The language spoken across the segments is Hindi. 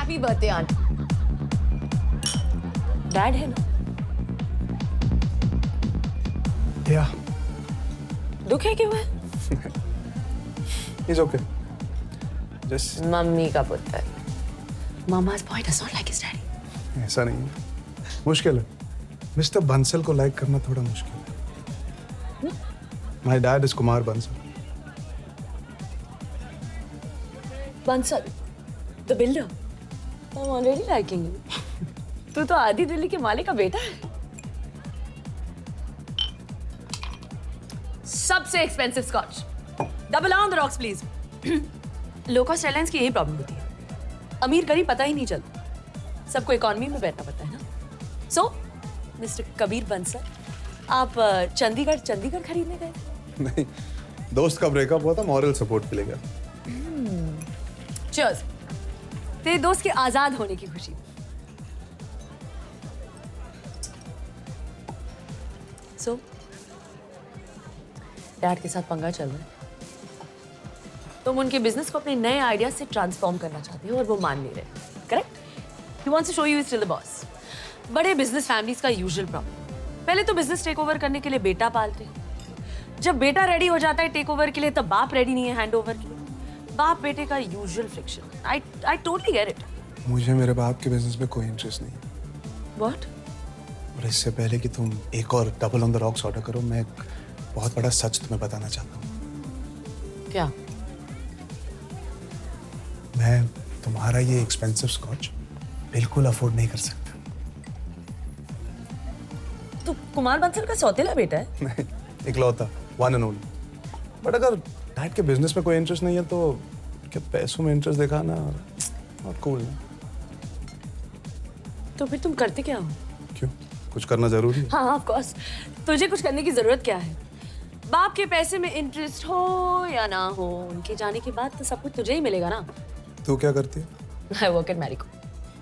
Happy birthday aunty. डैड है ना? या दुख है क्यों है? It's okay. जस्ट मम्मी का पुत्र। Mama's boy does not like his daddy. ऐसा नहीं है, मुश्किल है। मिस्टर बंसल को लाइक करना थोड़ा मुश्किल है। My dad is Kumar Bansal. Bansal, the builder. I'm already liking you. तू तो आधी दिल्ली के मालिक का बेटा है। सबसे expensive scotch. Double on the rocks please. Low cost airlines की यही प्रॉब्लम होती है, अमीर गरीब पता ही नहीं चलता, सबको इकोनॉमी में बैठना पड़ता है ना। सो मिस्टर कबीर बंसल, आप चंडीगढ़ खरीदने गए? नहीं, दोस्त का ब्रेकअप हुआ था, मॉरल सपोर्ट के लिए गया। चीयर्स। तेरे दोस्त के आजाद होने की खुशी। सो डैड के साथ पंगा चल रहा है। तुम उनके बिजनेस को अपने नए आइडिया से ट्रांसफॉर्म करना चाहते हो और वो मान नहीं रहे, correct? He wants to show you is still the boss. बड़े बिजनेस फैमिलीज का यूजुअल प्रॉब्लम, पहले तो बिजनेस टेक ओवर करने के लिए बेटा पालते हैं, जब बेटा रेडी हो जाता है टेक ओवर के लिए तब बाप रेडी नहीं है हैंड ओवर के लिए। बाप बेटे का usual friction. I totally get it. मुझे मेरे बाप के बिजनेस में कोई इंटरेस्ट नहीं है। व्हाट? और इससे पहले कि तुम एक और double on the rocks order करो, मैं एक बहुत बड़ा सच तुम्हें बताना चाहता हूँ। क्या? मैं तुम्हारा ये एक्सपेंसिव स्कॉच बिल्कुल अफोर्ड नहीं कर सकता। तू कुमार बंसल का सौतेला बेटा है? नहीं, इकलौता, वन एंड ओनली। बट अगर डैड के बिजनेस में कोई इंटरेस्ट नहीं है तो क्या पैसों में इंटरेस्ट दिखाना और कूल है। तो फिर तुम करते क्या हो? क्यों, कुछ करना जरूरी है? हाँ ऑफ कोर्स। तुझे कुछ करने की जरूरत क्या है? बाप के पैसे में इंटरेस्ट हो या ना हो, उनके जाने के बाद तो सब कुछ तुझे ही मिलेगा ना। तू क्या करती है? I work at Marico.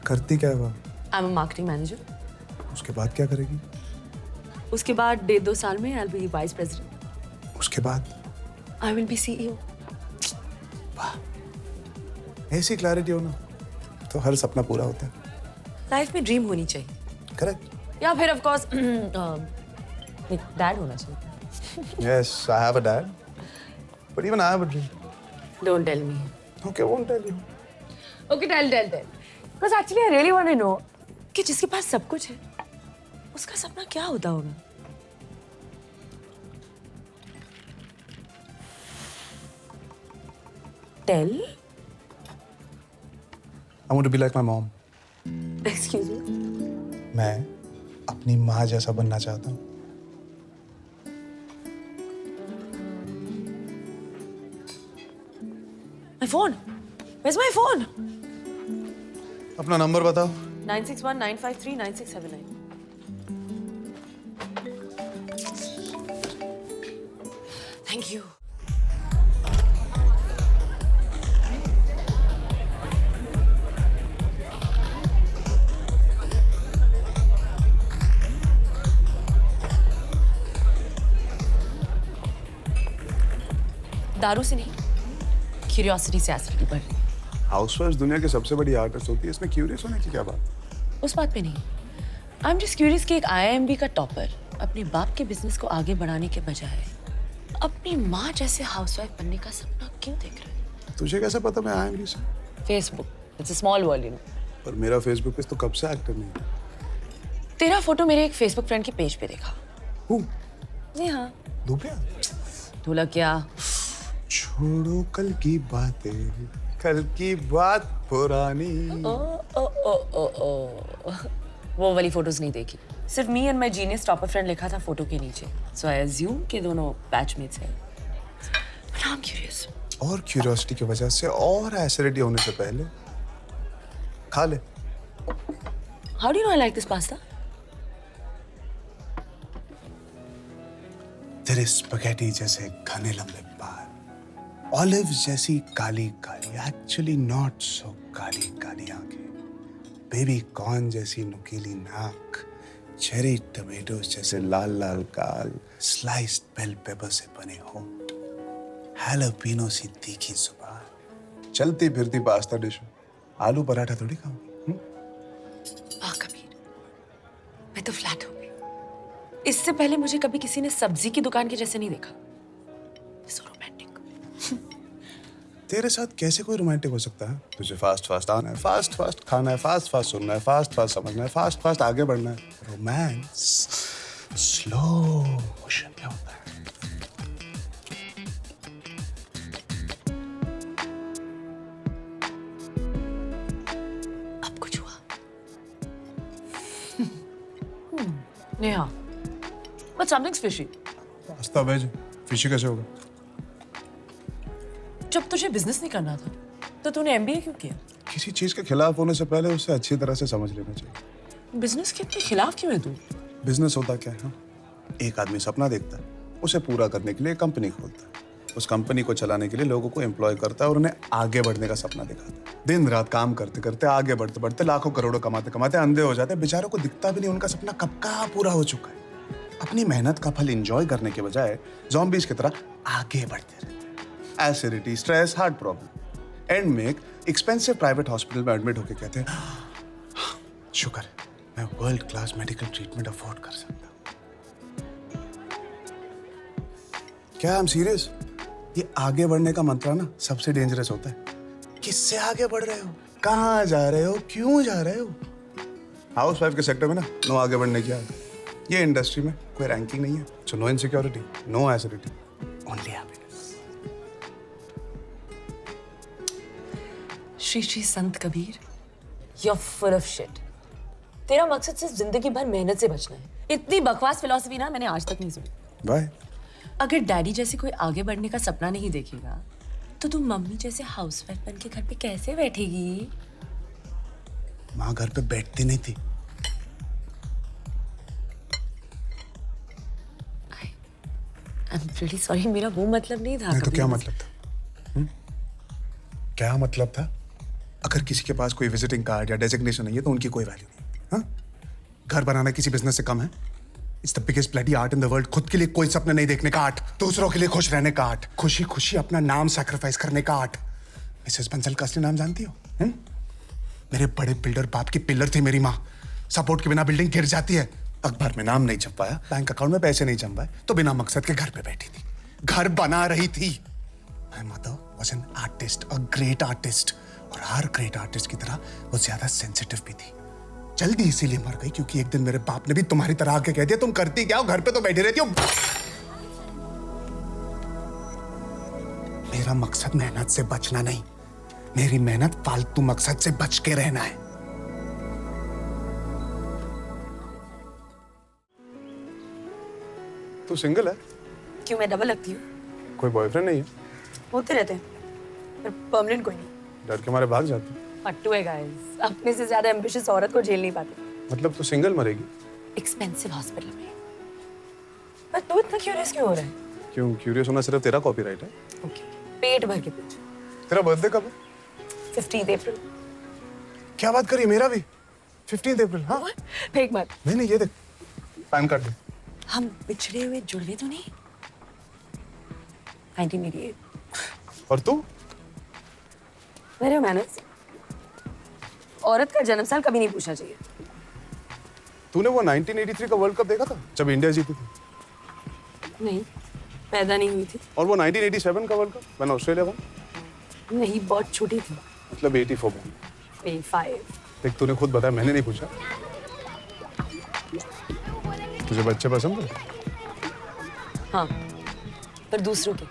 करती क्या है वो? I am a marketing manager. उसके बाद क्या करेगी? उसके बाद 1.5-2 साल में I will be vice president. उसके बाद आई विल बी सीईओ। ऐसी क्लैरिटी हो ना तो हर सपना पूरा होता है। लाइफ में ड्रीम होनी चाहिए। करेक्ट। या फिर ऑफ कोर्स एक डैड होना चाहिए। Yes, I have a dad. But even I have a dream. Don't tell me. Okay, won't tell you. Okay, tell. Because actually I really want to know कि जिसके पास सब कुछ है, उसका सपना क्या होता होगा? Tell. I want to be like my mom. Excuse me. मैं अपनी माँ जैसा बनना चाहता हूँ। My phone. Where's my phone? अपना नंबर बताओ। 961-953-9679. Thank you. दारू से नहीं, क्यूरियोसिटी से एसिडिटी बढ़ रही है। हाउसवाइफ दुनिया की सबसे बड़ी आर्टिस्ट होती है, इसमें क्यूरियस होने की क्या बात? उस बात पे नहीं, आई एम जस्ट क्यूरियस कि एक IIMB का टॉपर अपने बाप के बिजनेस को आगे बढ़ाने के बजाय अपनी माँ जैसे हाउसवाइफ बनने का सपना क्यों देख रहा है? तुझे कैसे पता मैं IIMB से? Facebook, it's a small world, you know. पर मेरा फेसबुक पे तो कब से एक्टिव नहीं है। तेरा फोटो मेरे एक फेसबुक फ्रेंड के पेज पे देखा। जी हाँ। धूपिया? ढोलक क्या? छोड़ो कल की बातें, कल की बात पुरानी। वो वाली फोटोज नहीं देखी, सिर्फ me and my genius topper friend लिखा था फोटो के नीचे, सो आई अज्यूम कि दोनों बैचमेट्स हैं। But I am curious. और क्यूरियोसिटी की वजह से और एसिडिटी होने से पहले खा ले। How do you know I like this pasta? तेरे स्पगेटी जैसे घने लंबे बाल, ऑलिव जैसी Kali Kali, actually not so Kali Kali आंखें, बेबी कॉर्न जैसी नुकीली नाक, चेरी टमेटोज जैसे लाल लाल गाल, स्लाइस्ड बेल पेपर से बने होंठ, हैलोपिनो सी तीखी जुबान, चलती फिरती पास्ता डिश, आलू पराठा थोड़ी खाऊं। वाह कबीर, मैं तो फ्लैट हो गई। इससे पहले मुझे कभी किसी ने सब्जी की दुकान के जैसे नहीं देखा। So romantic। तेरे साथ कैसे कोई रोमांटिक हो सकता है? तुझे फास्ट फास्ट आना है, फास्ट फास्ट खाना है, फास्ट फास्ट सुनना है, फास्ट फास्ट समझना है, फास्ट फास्ट आगे बढ़ना है। रोमांस स्लो मोशन में होता है। अब कुछ हुआ? Neha, but something's fishy। Pasta veg fishy कैसे होगा? जब तुझे बिजनेस नहीं करना था तो तूने एमबीए क्यों किया? किसी चीज के खिलाफ होने से पहले उसे अच्छी तरह से समझ लेना चाहिए। बिजनेस के इतने खिलाफ क्यों है तू? बिजनेस होता क्या है? हाँ? एक आदमी सपना देखता है, उसे पूरा करने के लिए कंपनी खोलता है, उस कंपनी को चलाने के लिए लोगों को एम्प्लॉय करता है और उन्हें आगे बढ़ने का सपना दिखाता है। दिन रात काम करते करते आगे बढ़ते बढ़ते लाखों करोड़ों कमाते कमाते अंधे हो जाते हैं। बेचारों को दिखता भी नहीं उनका सपना कब का पूरा हो चुका है। अपनी मेहनत का फल एंजॉय करने के बजाय ज़ॉम्बीज की तरह आगे बढ़ते रहते हैं। Acidity, stress, heart problem, and में एक्सपेंसिव प्राइवेट हॉस्पिटल में एडमिट होकर कहते हैं शुक्र है मैं world class medical treatment afford कर सकता हूं। क्या आई एम सीरियस? ये आगे बढ़ने का मंत्र ना सबसे डेंजरस होता है। किससे आगे बढ़ रहे हो, कहाँ जा रहे हो, क्यों जा रहे हो? हाउस वाइफ के सेक्टर में ना नो आगे बढ़ने की आदत। ये इंडस्ट्री में कोई रैंकिंग नहीं है, so no insecurity, no acidity, only happiness. Shri Shri Sant Kabir, you're full of shit। तेरा मकसद सिर्फ जिंदगी भर मेहनत से बचना है। इतनी बकवास फिलॉसफी ना मैंने आज तक नहीं सुनी। बाय। अगर डैडी जैसे कोई आगे बढ़ने का सपना नहीं देखेगा तो तू मम्मी जैसे हाउसवाइफ बन के घर पे कैसे बैठेगी? माँ घर पे बैठती नहीं थी। I'm really sorry, मेरा वो मतलब नहीं था। नहीं तो कभी क्या भी। मतलब था? क्या मतलब था? अगर किसी के पास कोई विजिटिंग कार्ड या डेजिग्नेशन नहीं है तो उनकी कोई वैल्यू नहीं। हाँ? घर बनाना किसी बिजनेस से कम है? It's the biggest bloody art in the world. खुद के लिए कोई सपने नहीं देखने का आर्ट, दूसरों के लिए खुश रहने का आर्ट, खुशी खुशी अपना नाम सैक्रिफाइस करने का आर्ट। मिसेस बंसल का असली नाम जानती हो? मेरे बड़े बिल्डर बाप की पिलर थी मेरी माँ। सपोर्ट के बिना बिल्डिंग गिर जाती है। अखबार में नाम नहीं छपाया, बैंक अकाउंट में पैसे नहीं जम पाए तो बिना मकसद के घर पे बैठी थी, घर बना रही थी। My mother was an artist, a great artist, और हर ग्रेट आर्टिस्ट की तरह वो ज्यादा सेंसिटिव भी थी। जल्दी इसीलिए मर गई क्योंकि एक दिन मेरे बाप ने भी तुम्हारी तरह आके कह दिया तुम करती क्या हो, घर पे तो बैठी रहती हो। मेरा मकसद मेहनत से बचना नहीं, मेरी मेहनत फालतू मकसद से बच के रहना है। तू सिंगल है? क्यों, मैं डबल लगती हूँ? कोई बॉयफ्रेंड नहीं है? होते रहते हैं पर परमानेंट कोई नहीं। डर के मारे भाग जाती? पट्टू है गाइस, अपने से ज्यादा एम्बिशियस औरत को झेल नहीं पाती। मतलब तू सिंगल मरेगी? एक्सपेंसिव हॉस्पिटल में। पर तू इतना क्यूरियस क्यों हो रहा है? क्यों क्यूरियस होना सिर्फ तेरा कॉपीराइट है? ओके, पेट भर के पूछ। तेरा बर्थडे कब है? 15 अप्रैल। क्या बात करी, मेरा भी 15 अप्रैल। हाँ फेक मत। नहीं ये देख पैन कार्ड दे। हम बिछड़े हुए जुड़वे तो नहीं? 1988। और तू? मेरे मैनर्स। औरत का जन्म साल कभी नहीं पूछना चाहिए। तूने वो 1983 का वर्ल्ड कप देखा था जब इंडिया जीती थी? नहीं, पैदा नहीं हुई थी। और वो 1987 का world cup when Australia won? नहीं, बहुत छोटी थी। मतलब 84 में। 85। देख तूने खुद बताया, मैंने नहीं पूछा। तुझे बच्चे पसंद है? हाँ, पर दूसरों के।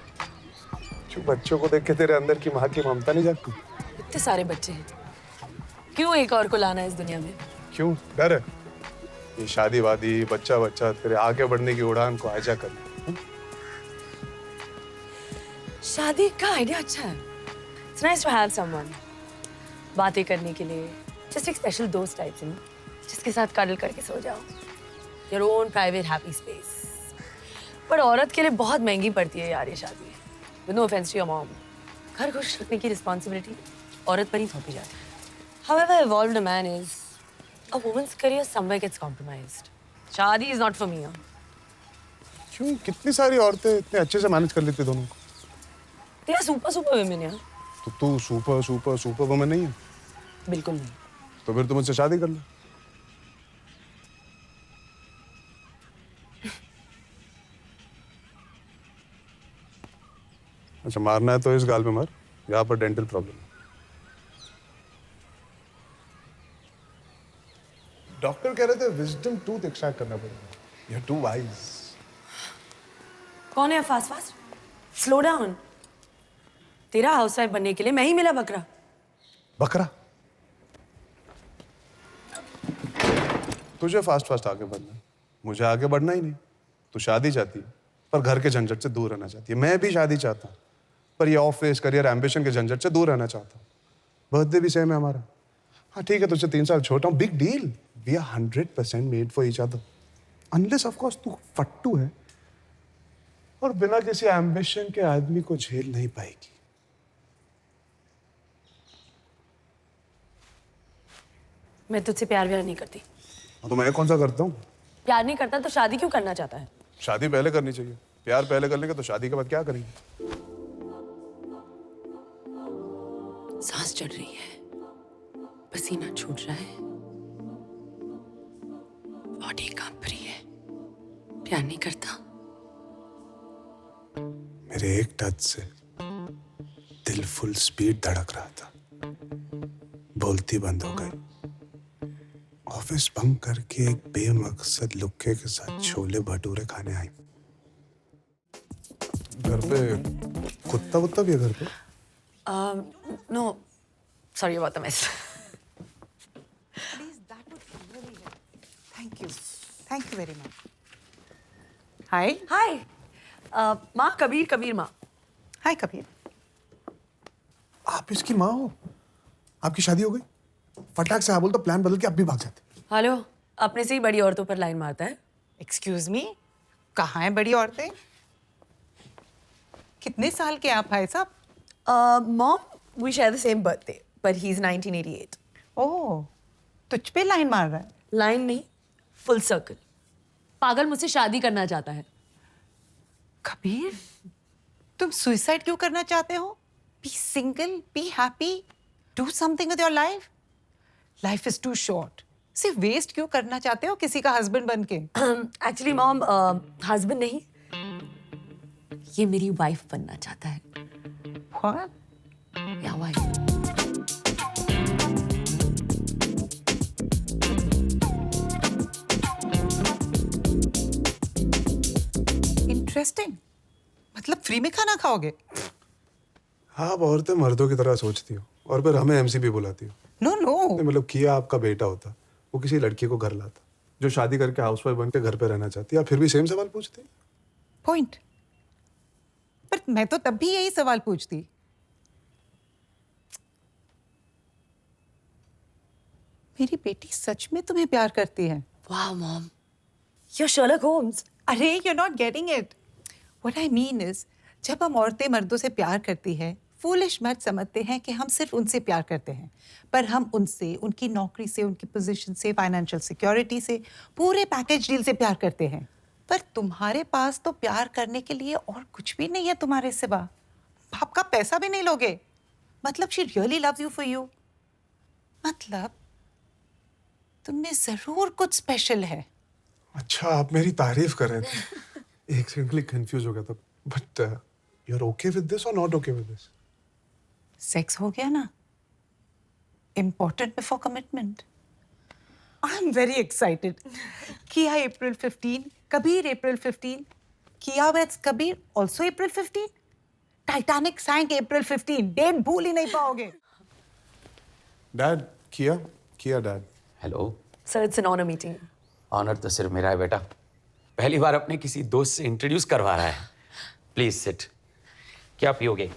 क्यों बच्चों को देख के तेरे अंदर की माँ की ममता नहीं जागती? इतने सारे बच्चे हैं, क्यों एक और को लाना है इस दुनिया में? क्यों डर है? ये शादी वादी बच्चा बच्चा तेरे आगे बढ़ने की उड़ान को आजा कर। शादी का आइडिया अच्छा है। It's nice to have someone बातें करने के लिए, just एक स्पेशल दोस्त टाइप से, जिसके साथ कडल करके सो जाओ। Your own private happy space। पर औरत के लिए बहुत महंगी पड़ती है यार ये शादी। With no offense to your mom, घर खुश रखने की रिस्पॉन्सिबिलिटी औरत पर ही थोपी जाती है। However evolved a man is, a woman's career somewhere gets compromised। शादी is not for me। क्यों कितनी सारी औरतें इतने अच्छे से मैनेज कर लेती दोनों को? तेरा सुपर सुपर वुमेन यार। तो तू सुपर सुपर सुपर वुमन नहीं है? बिल्कुल नहीं। तो फिर तुम मुझसे शादी कर लो। अच्छा, मारना है तो इस गाल पे मार, यहाँ पर डेंटल प्रॉब्लम है। डॉक्टर कह रहे थे विजडम टूथ एक्सट्रैक्ट करना पड़ेगा। You are too wise. कौन है फास्ट फास्ट? Slow down. तेरा हाउसवाइफ बनने के लिए मैं ही मिला बकरा। बकरा? तुझे फास्ट फास्ट आगे बढ़ना है, मुझे आगे बढ़ना ही नहीं। तू शादी चाहती है पर घर के झंझट से दूर रहना चाहती है। मैं भी शादी चाहता हूँ पर ये ऑफिस करियर एम्बिशन के झंझट से दूर रहना चाहता हूँ। बर्थडे भी सेम है हमारा। हाँ ठीक है, तुझसे 3 साल छोटा हूँ, big deal. We are 100% made for each other. Unless of course तू फट्टू है और बिना किसी एम्बिशन के आदमी को झेल नहीं पाएगी। मैं तुझसे प्यार व्यार नहीं करती। तो मैं कौन सा करता हूँ? प्यार नहीं करता तो शादी क्यों करना चाहता है? शादी पहले करनी चाहिए। प्यार पहले कर लेंगे तो शादी के बाद क्या करेंगे? सांस चढ़ रही है, पसीना छूट रहा है, बॉडी कांप रही है। प्यार नहीं करता। मेरे एक टच से दिल फुल स्पीड धड़क रहा था, बोलती बंद हो गई। ऑफिस बंक करके एक बेमकसद लुक्के के साथ छोले भटूरे खाने आई। घर पे कुत्ता वुत्ता भी है घर पे? No sorry about the mess. Please, that would really help. Thank you. Thank you very much. Hi. हाय माँ, कबीर कबीर माँ। Hi, Kabir. आप इसकी माँ हो? आपकी शादी हो गई? फटाक से हाँ बोल तो प्लान बदल के आप भी भाग जाते। हेलो, अपने से ही बड़ी औरतों पर लाइन मारता है। Excuse me. कहाँ हैं बड़ी औरतें? कितने साल के आप भाई साहब? Mom we share the same birthday but he's 1988। ओह, तुझ पे लाइन मार रहा है? लाइन नहीं, फुल सर्कल। पागल मुझसे शादी करना चाहता है। कबीर, तुम सुसाइड क्यों करना चाहते हो? Be single, be happy, do something with your life. Life is too short. सिर्फ वेस्ट क्यों करना चाहते हो किसी का हस्बैंड बन के? एक्चुअली मॉम हस्बैंड नहीं, ये मेरी वाइफ बनना चाहता है। What? या वाइफ। इंटरेस्टिंग। मतलब फ्री में खाना खाओगे? आप औरतें मर्दों की तरह सोचती हो और फिर हमें एमसीपी बुलाती हो। No no. मतलब किया आपका बेटा होता, वो किसी लड़की को घर लाता जो शादी करके हाउसवाइफ बन के घर पे रहना चाहती है, आप फिर भी सेम सवाल पूछते? पॉइंट। पर मैं तो तब भी यही सवाल पूछती। मेरी बेटी सच में तुम्हें प्यार करती है? वाह मॉम, you're Sherlock Holmes। अरे you're not getting it. What I mean is, जब हम औरतें मर्दों से प्यार करती है, फूलिश मर्द समझते हैं कि हम सिर्फ उनसे प्यार करते हैं, पर हम उनसे, उनकी नौकरी से, उनकी पोजीशन से, फाइनेंशियल सिक्योरिटी से, पूरे पैकेज डील से प्यार करते हैं। पर तुम्हारे पास तो प्यार करने के लिए और कुछ भी नहीं है तुम्हारे सिवा। बाप का पैसा भी नहीं लोगे। मतलब she really loves you for you. मतलब तुमने जरूर कुछ स्पेशल है। अच्छा, आप मेरी तारीफ कर रहे थे। एक सेकंड के लिए कंफ्यूज हो गया था। But you are okay with this और not okay with this? Sex हो गया ना, important before commitment. I am very excited. Kiya April 15, Kabir April 15, Kiya with Kabir also April 15, Titanic sank April 15। Date भूल ही नहीं पाओगे। Dad, Kiya dad. Hello. Sir it's an honour meeting. Honour तो सिर्फ मेरा है बेटा। पहली बार अपने किसी दोस्त से इंट्रोड्यूस करवा रहा है। Please sit. क्या पियोगे?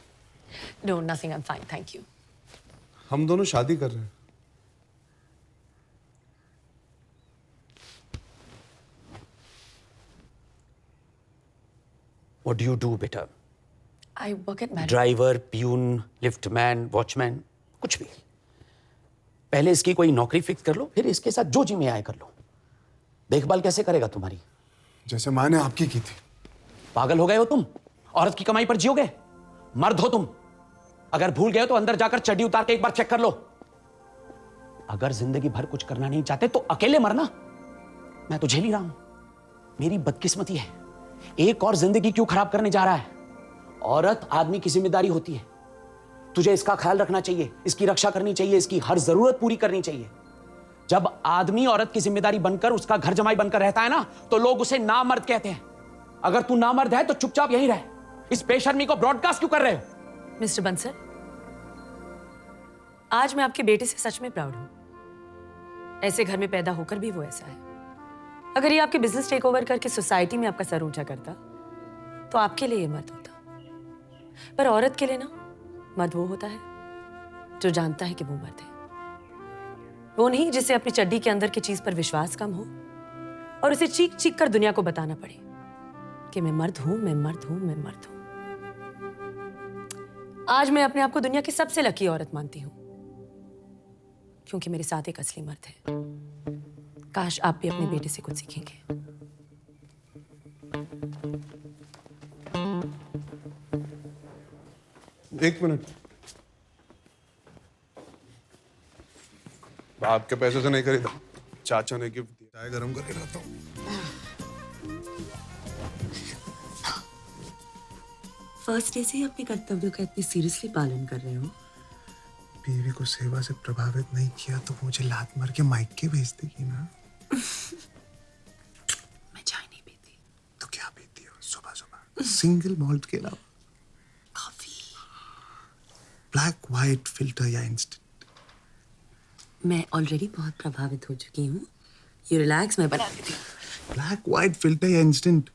No nothing, I am fine, thank you. हम दोनों शादी कर रहे हैं। व्हाट डू यू डू बेटा? I work at marriage. Driver, peon, liftman, watchman, कुछ भी। पहले इसकी कोई नौकरी फिक्स कर लो, फिर इसके साथ जो जी में आए कर लो। देखभाल कैसे करेगा तुम्हारी? जैसे माँ ने आपकी की थी। पागल हो गए हो तुम? औरत की कमाई पर जियोगे? मर्द हो तुम। अगर भूल गए हो तो अंदर जाकर चड्डी उतार के एक बार चेक कर लो। अगर जिंदगी भर कुछ करना नहीं चाहते तो अकेले मरना। मैं तो झेल ही रहा हूं, मेरी बदकिस्मती है। एक और जिंदगी क्यों खराब करने जा रहा है? औरत आदमी की जिम्मेदारी होती है। तुझे इसका ख्याल रखना चाहिए, इसकी रक्षा करनी चाहिए, इसकी हर जरूरत पूरी करनी चाहिए। जब आदमी औरत की जिम्मेदारी बनकर उसका घर जमाई बनकर रहता है ना, तो लोग उसे नामर्द कहते हैं। अगर तू नामर्द है तो चुपचाप यहीं रह। इस बेशर्मी को ब्रॉडकास्ट क्यों कर रहे हो? मिस्टर बंसल, आज मैं आपके बेटे से सच में प्राउड हूं। ऐसे घर में पैदा होकर भी वो ऐसा है। अगर ये आपके बिजनेस टेक ओवर करके सोसाइटी में आपका सर ऊंचा करता तो आपके लिए ये मर्द होता। पर औरत के लिए ना, मर्द वो होता है जो जानता है कि वो मर्द है। वो नहीं जिसे अपनी चड्डी के अंदर की चीज पर विश्वास कम हो और उसे चीख चीख कर दुनिया को बताना पड़े कि मैं मर्द हूं, मैं मर्द हूं, मैं मर्द हूं। आज मैं अपने आप को दुनिया की सबसे लकी औरत मानती हूं, क्योंकि मेरे साथ एक असली मर्द है। काश आप भी अपने बेटे से कुछ सीखेंगे। एक मिनट, बाप के पैसे से नहीं खरीदा, चाचा ने गिफ्ट दिया। चाय गरम करके लाता हूँ। फर्स्ट डे से ही अपने कर्तव्यों का इतनी सीरियसली पालन कर रहे हो। बीवी को सेवा से प्रभावित नहीं किया तो मुझे लात मार के मायके भेज देगी ना। मैं चाय नहीं पीती। तो क्या पीती हो सुबह सुबह? सिंगल मॉल्ट के अलावा? कॉफी। ब्लैक व्हाइट फिल्टर या इंस्टेंट? मैं ऑलरेडी बहुत प्रभावित हो चुकी हूँ। यू रिलैक्स, मैं बना देती हूँ। ब्लैक व्हाइट फिल्टर या इंस्टेंट?